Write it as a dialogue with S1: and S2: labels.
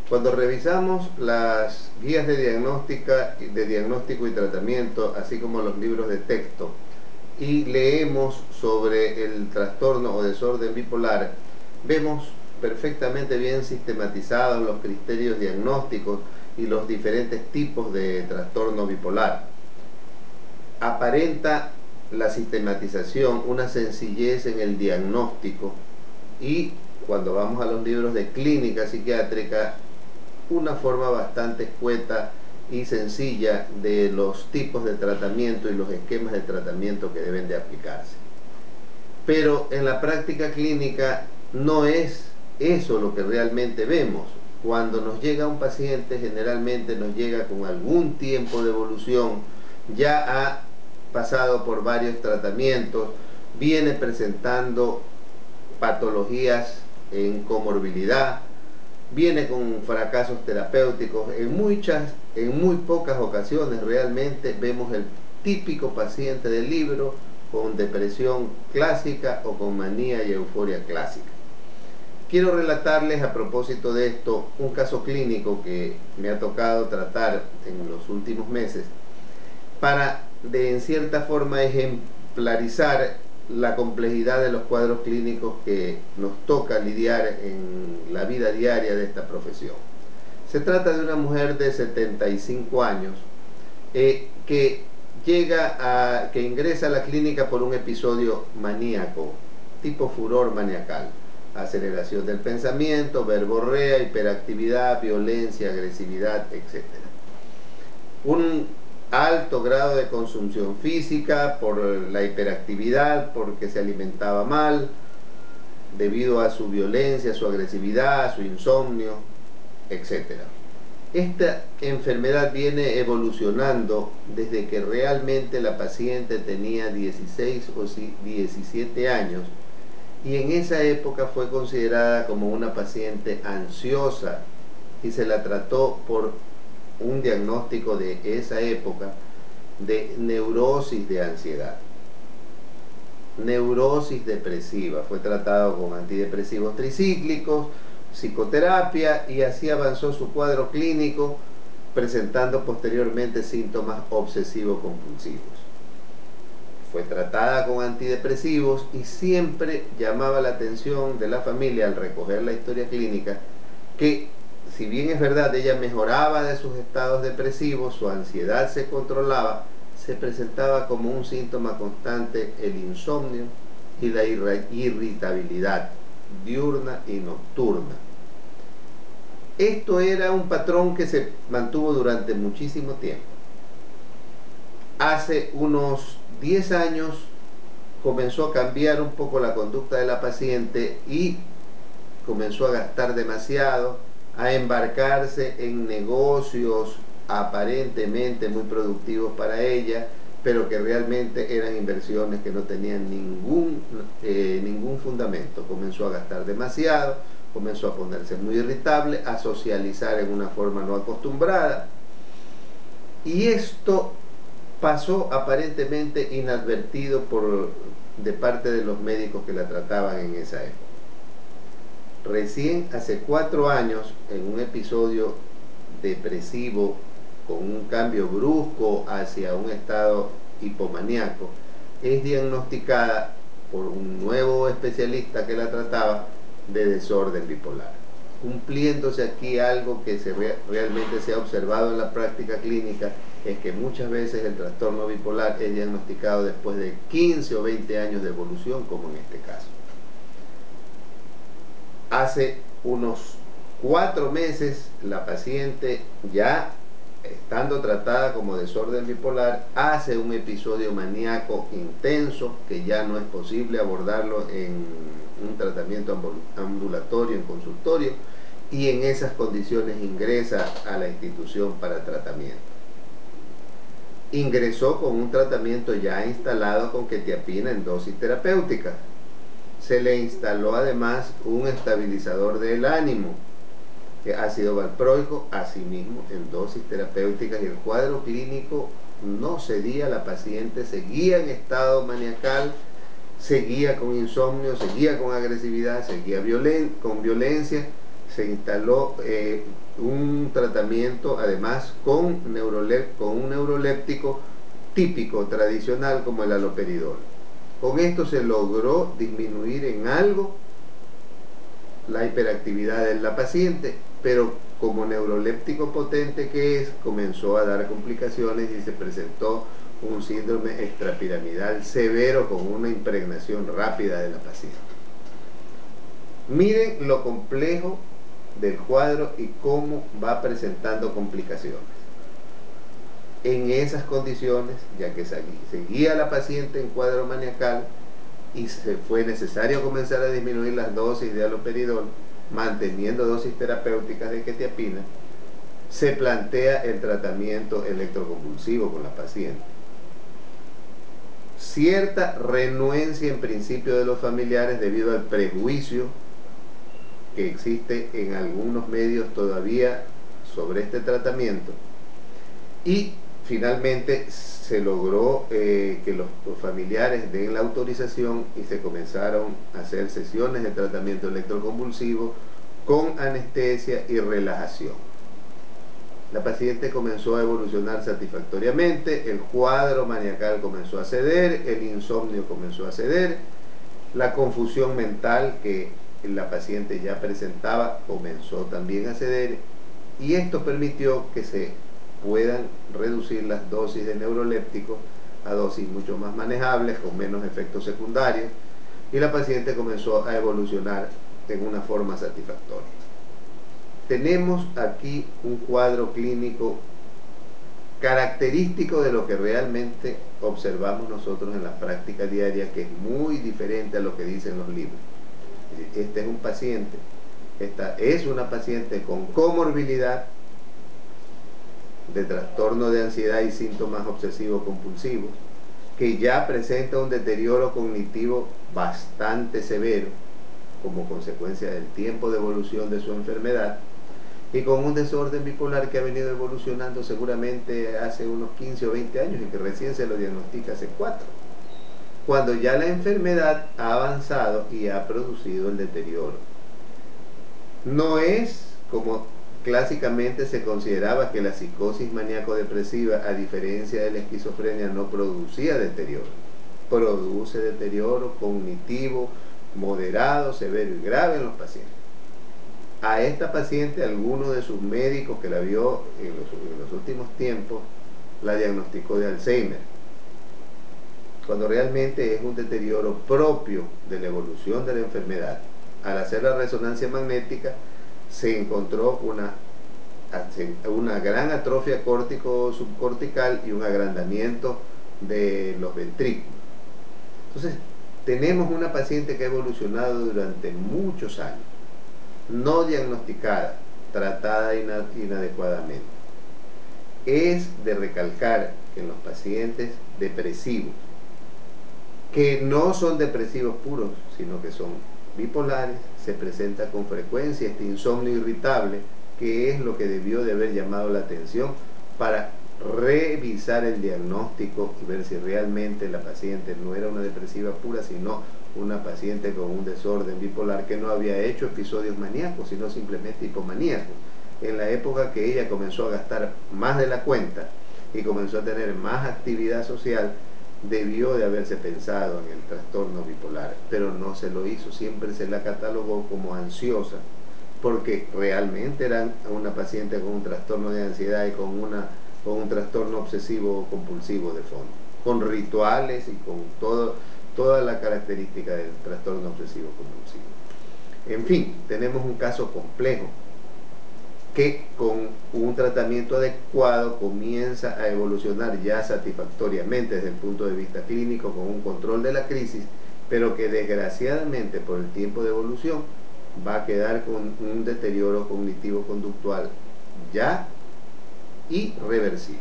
S1: Cuando revisamos las guías de diagnóstico y tratamiento, así como los libros de texto, y leemos sobre el trastorno o desorden bipolar, vemos perfectamente bien sistematizados los criterios diagnósticos y los diferentes tipos de trastorno bipolar. Aparenta la sistematización una sencillez en el diagnóstico, y cuando vamos a los libros de clínica psiquiátrica, una forma bastante escueta y sencilla de los tipos de tratamiento y los esquemas de tratamiento que deben de aplicarse. Pero en la práctica clínica no es eso lo que realmente vemos. Cuando nos llega un paciente, generalmente nos llega con algún tiempo de evolución, ya ha pasado por varios tratamientos, viene presentando patologías en comorbilidad, viene con fracasos terapéuticos. En muy pocas ocasiones realmente vemos el típico paciente del libro con depresión clásica o con manía y euforia clásica. Quiero relatarles a propósito de esto un caso clínico que me ha tocado tratar en los últimos meses para en cierta forma ejemplarizar la complejidad de los cuadros clínicos que nos toca lidiar en la vida diaria de esta profesión. Se trata de una mujer de 75 años que ingresa a la clínica por un episodio maníaco, tipo furor maniacal, aceleración del pensamiento, verborrea, hiperactividad, violencia, agresividad, etc. Un alto grado de consunción física por la hiperactividad, porque se alimentaba mal, debido a su violencia, su agresividad, su insomnio, etc. Esta enfermedad viene evolucionando desde que realmente la paciente tenía 16 o 17 años, y en esa época fue considerada como una paciente ansiosa y se la trató por un diagnóstico de esa época de neurosis de ansiedad, neurosis depresiva. Fue tratado con antidepresivos tricíclicos, psicoterapia, y así avanzó su cuadro clínico, presentando posteriormente síntomas obsesivo-compulsivos. Fue tratada con antidepresivos y siempre llamaba la atención de la familia al recoger la historia clínica que, si bien es verdad, ella mejoraba de sus estados depresivos, su ansiedad se controlaba, se presentaba como un síntoma constante el insomnio y la irritabilidad diurna y nocturna. Esto era un patrón que se mantuvo durante muchísimo tiempo. Hace unos 10 años comenzó a cambiar un poco la conducta de la paciente y comenzó a gastar demasiado, a embarcarse en negocios aparentemente muy productivos para ella, pero que realmente eran inversiones que no tenían ningún fundamento. Comenzó a gastar demasiado, comenzó a ponerse muy irritable, a socializar en una forma no acostumbrada, y esto pasó aparentemente inadvertido de parte de los médicos que la trataban en esa época. Recién hace 4 años, en un episodio depresivo con un cambio brusco hacia un estado hipomaníaco, es diagnosticada por un nuevo especialista que la trataba de desorden bipolar, cumpliéndose aquí algo que realmente se ha observado en la práctica clínica, es que muchas veces el trastorno bipolar es diagnosticado después de 15 o 20 años de evolución, como en este caso. Hace unos 4 meses, la paciente, ya estando tratada como desorden bipolar, hace un episodio maníaco intenso que ya no es posible abordarlo en un tratamiento ambulatorio, en consultorio, y en esas condiciones ingresa a la institución para tratamiento. Ingresó con un tratamiento ya instalado con quetiapina en dosis terapéutica. Se le instaló además un estabilizador del ánimo, ácido valproico, asimismo en dosis terapéuticas, y el cuadro clínico no cedía. La paciente seguía en estado maniacal, seguía con insomnio, seguía con agresividad, seguía con violencia, se instaló un tratamiento además con un neuroléptico típico, tradicional, como el haloperidol. Con esto se logró disminuir en algo la hiperactividad de la paciente, pero como neuroléptico potente que es, comenzó a dar complicaciones y se presentó un síndrome extrapiramidal severo con una impregnación rápida de la paciente. Miren lo complejo del cuadro y cómo va presentando complicaciones. En esas condiciones, ya que seguía la paciente en cuadro maniacal y se fue necesario comenzar a disminuir las dosis de haloperidol, manteniendo dosis terapéuticas de quetiapina, se plantea el tratamiento electroconvulsivo con la paciente. Cierta renuencia en principio de los familiares debido al prejuicio que existe en algunos medios todavía sobre este tratamiento, y finalmente se logró que los familiares den la autorización y se comenzaron a hacer sesiones de tratamiento electroconvulsivo con anestesia y relajación. La paciente comenzó a evolucionar satisfactoriamente, el cuadro maniacal comenzó a ceder, el insomnio comenzó a ceder, la confusión mental que la paciente ya presentaba comenzó también a ceder, y esto permitió que se puedan reducir las dosis de neurolépticos a dosis mucho más manejables, con menos efectos secundarios, y la paciente comenzó a evolucionar en una forma satisfactoria. Tenemos aquí un cuadro clínico característico de lo que realmente observamos nosotros en la práctica diaria, que es muy diferente a lo que dicen los libros. Este es un paciente, esta es una paciente con comorbilidad de trastorno de ansiedad y síntomas obsesivos compulsivos, que ya presenta un deterioro cognitivo bastante severo como consecuencia del tiempo de evolución de su enfermedad, y con un desorden bipolar que ha venido evolucionando seguramente hace unos 15 o 20 años y que recién se lo diagnostica hace 4, cuando ya la enfermedad ha avanzado y ha producido el deterioro. No es como clásicamente se consideraba, que la psicosis maníaco-depresiva, a diferencia de la esquizofrenia, no producía deterioro. Produce deterioro cognitivo moderado, severo y grave en los pacientes. A esta paciente, alguno de sus médicos que la vio en los últimos tiempos la diagnosticó de Alzheimer, cuando realmente es un deterioro propio de la evolución de la enfermedad. Al hacer la resonancia magnética se encontró una gran atrofia córtico-subcortical y un agrandamiento de los ventrículos. Entonces, tenemos una paciente que ha evolucionado durante muchos años, no diagnosticada, tratada inadecuadamente. Es de recalcar que en los pacientes depresivos, que no son depresivos puros, sino que son bipolares, se presenta con frecuencia este insomnio irritable, que es lo que debió de haber llamado la atención para revisar el diagnóstico y ver si realmente la paciente no era una depresiva pura, sino una paciente con un desorden bipolar que no había hecho episodios maníacos, sino simplemente hipomaníacos. En la época que ella comenzó a gastar más de la cuenta y comenzó a tener más actividad social, debió de haberse pensado en el trastorno bipolar, pero no se lo hizo. Siempre se la catalogó como ansiosa, porque realmente era una paciente con un trastorno de ansiedad y con un trastorno obsesivo compulsivo de fondo, con rituales y con toda la característica del trastorno obsesivo compulsivo. En fin, tenemos un caso complejo que con un tratamiento adecuado comienza a evolucionar ya satisfactoriamente desde el punto de vista clínico, con un control de la crisis, pero que desgraciadamente por el tiempo de evolución va a quedar con un deterioro cognitivo-conductual ya irreversible.